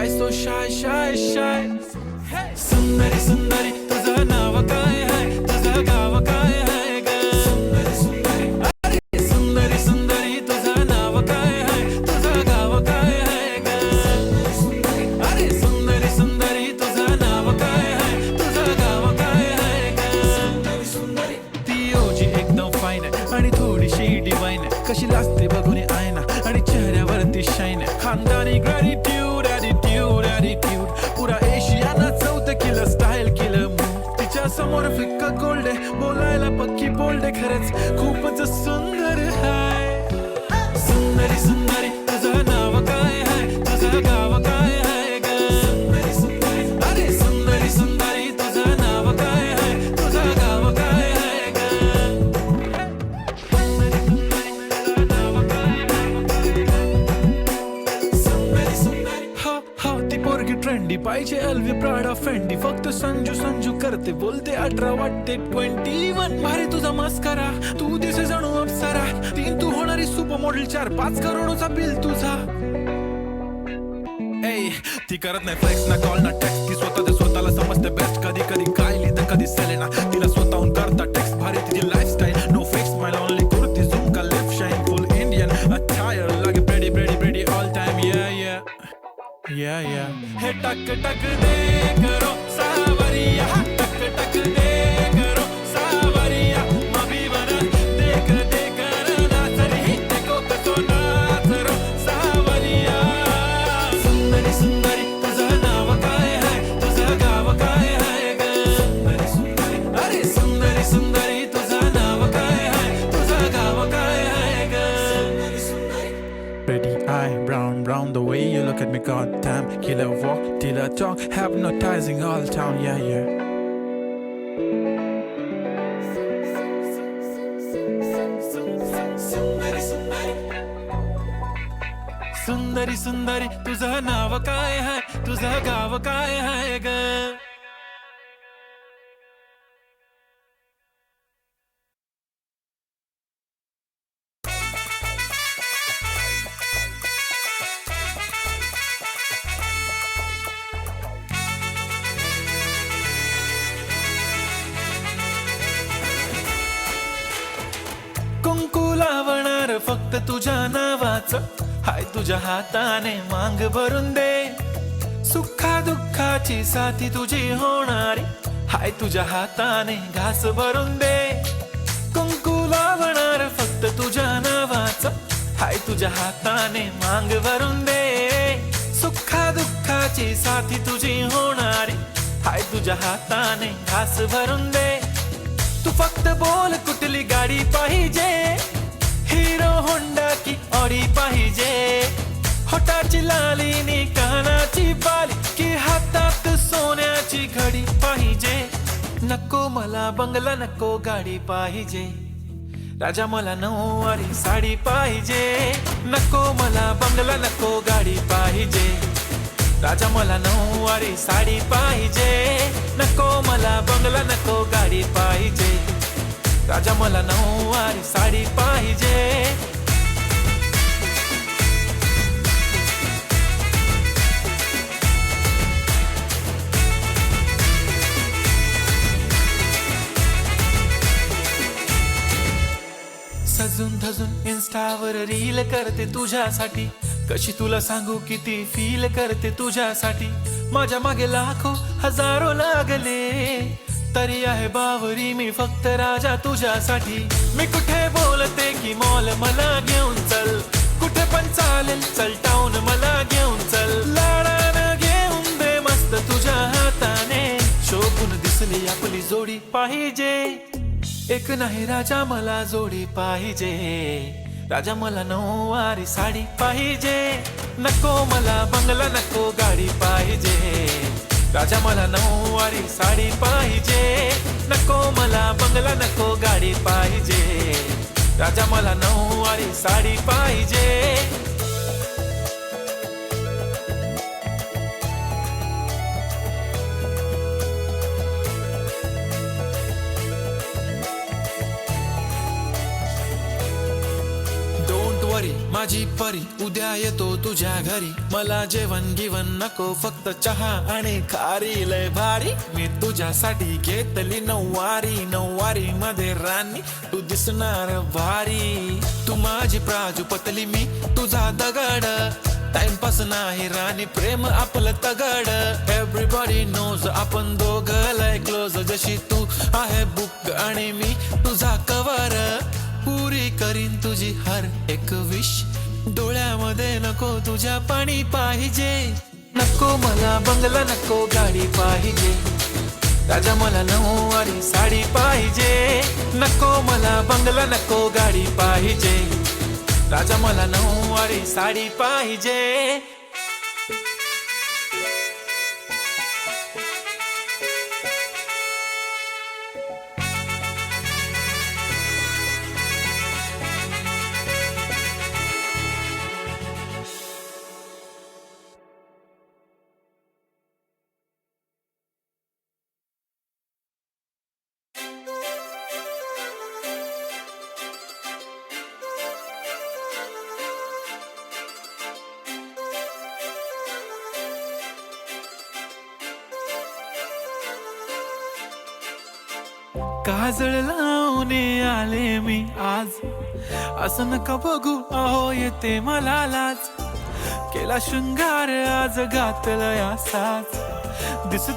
Why so shy, shy, shy? सुंदरी सुंदरी तुझं नाव काय आहे, तुझं गाव काय आहे ग? सुंदरी सुंदरी अरे सुंदरी सुंदरी तुझं नाव काय आहे, तुझं गाव काय आहे ग? अरे सुंदरी सुंदरी तुझं नाव काय आहे, तुझं गाव काय आहे ग? सुंदरी सुंदरी ती ओजी एकदम फाईन आहे आणि थोडीशी डिवाइन आहे, कशी लाजते बघून आयना आणि चेहऱ्यावरती शाईन आहे. खानदानी ग्रॅटिट्यूड ॲटिट्यूड ॲटिट्यूड पुरा एशियाना चौथं किलं स्टाईल केलं मूव. तिच्या समोर फिक्का गोल्ड आहे, बोलायला पक्की बोल्ड आहे, खरंच खूपच सुंदर हाय. सुंदरी सुंदरी तुझं नाव काय आहे, तुझं गाव काय आहे ग? सुंदरी सुंदरी अरे सुंदरी सुंदरी तुझं नाव काय आहे, तुझं गाव काय आहे ग? सुंदरी सुंदरी तुझं नाव काय आहे, सुंदरी सुंदरी हो हो ती पोरगी ट्रेंडी पाहिजे एलवी प्राडा फेंडी, फक्त संजू संजू करते बोलते 18 वाटते 21. भारी तुझा मस्करा, तू दिसे जणू अप्सरा, 3 तू होणारी सुपर मॉडेल, 4-5 करोडचा बिल तुझा. ए ती करत नाही फ्लेक्स ना कॉल ना टेक्स्ट, ती स्वतःला समजते बेस्ट. कधी कधी कायली तर कधी सेलेना, तिला स्वतःहून करता टेक्स्ट. भारी तिची lifestyle, no fix smile only kurti झुम का left shine full Indian attire, लागे pretty pretty pretty all time. या हे टक टक दे करो सावरिया, टक टक दे करो सावरिया, मभी बना देख देख नाचरी, देखो कसो नाचरो सावरिया. सुंदरी सुंदरी तुझं नाव काय आहे, तुझं गाव काय आहे ग? सुंदरी सुंदरी अरे सुंदरी सुंदरी तुझं नाव काय आहे, तुझं गाव काय आहे ग? सुंदरी सुंदरी pretty eye, brown, brown, the way you look at me, goddamn. Killer walk, till I talk, hypnotizing all town, yeah, yeah. सुंदरी सुंदरी तुझं नाव काय आहे, तुझं गाव काय आहे ग? कुंकू लावणार फक्त तुझ्या नावाचं, हाय तुझ्या हाताने मांग भरून दे. सुखा दुःखाची साथी तुझी होणारी, हाय तुझ्या हाताने घास भरून दे. कुंकू लावणार फक्त तुझ्या नावाचं, हाय तुझ्या हाताने मांग भरून दे. सुखा दुःखाची साथी तुझी होणारी, हाय तुझ्या हाताने घास भरून दे. तू फक्त बोल कुठली गाडी पाहिजे, हिरो होंडा की ऑडी पाहिजे. होटाची लाली नी कानाची बाली, की हातात सोन्याची घडी पाहिजे. नको मला बंगला, नको गाडी पाहिजे, राजा मला नऊवारी साडी पाहिजे. नको मला बंगला, नको गाडी पाहिजे, राजा मला नऊवारी साडी पाहिजे. नको मला बंगला, नको गाडी पाहिजे, राजा मला नऊवारी साडी पाहिजे. सजून धजून इन्स्टावर रील करते तुझ्यासाठी, कशी तुला सांगू किती फील करते तुझ्यासाठी. माझ्या मागे लाखो हजारो लागले, तरी आहे बावरी मी फक्त राजा तुझ्यासाठी. मी कुठे बोलते की मॉल मला घेऊन चल, कुठे पण चालेल चल टाऊन मला घेऊन चल. लाडानं घेऊन दे मस्त तुझ्या हाताने, शोभून दिसली आपली जोडी पाहिजे. एक नाही राजा मला जोडी पाहिजे, राजा मला नऊवारी साडी पाहिजे. नको मला बंगला, नको गाडी पाहिजे, राजा मला नऊवारी साडी पाहिजे. नको मला बंगला, नको गाडी पाहिजे, राजा मला नऊवारी साडी पाहिजे. माझी परी उद्या येतो तुझ्या घरी, मला जेवण गिवण नको फक्त चहा आणि खारी. लय भारी मी तुझ्यासाठी घेतली नऊवारी, नऊवारी मध्ये राणी तू दिसणार भारी. तू माझी प्राजूपतली मी तुझा दगड, टाइमपास नाही राणी प्रेम आपलं तगड. एव्हरीबॉडी नोज आपण दोघं लय क्लोज, जशी तू आहे बुक आणि मी तुझा कवर. पुरी करीन तुझी हर एक विश, डोळ्यामध्ये नको तुझ्या पाणी पाहिजे. नको मला बंगला नको गाडी पाहिजे, राजा मला नऊवारी साडी पाहिजे. नको मला बंगला नको गाडी पाहिजे, राजा मला नऊवारी साडी पाहिजे. काजळ लावणे आले मी आज, असं नका बघू अहो येते मला लाज. केला शृंगार आज घातला असाच, दिस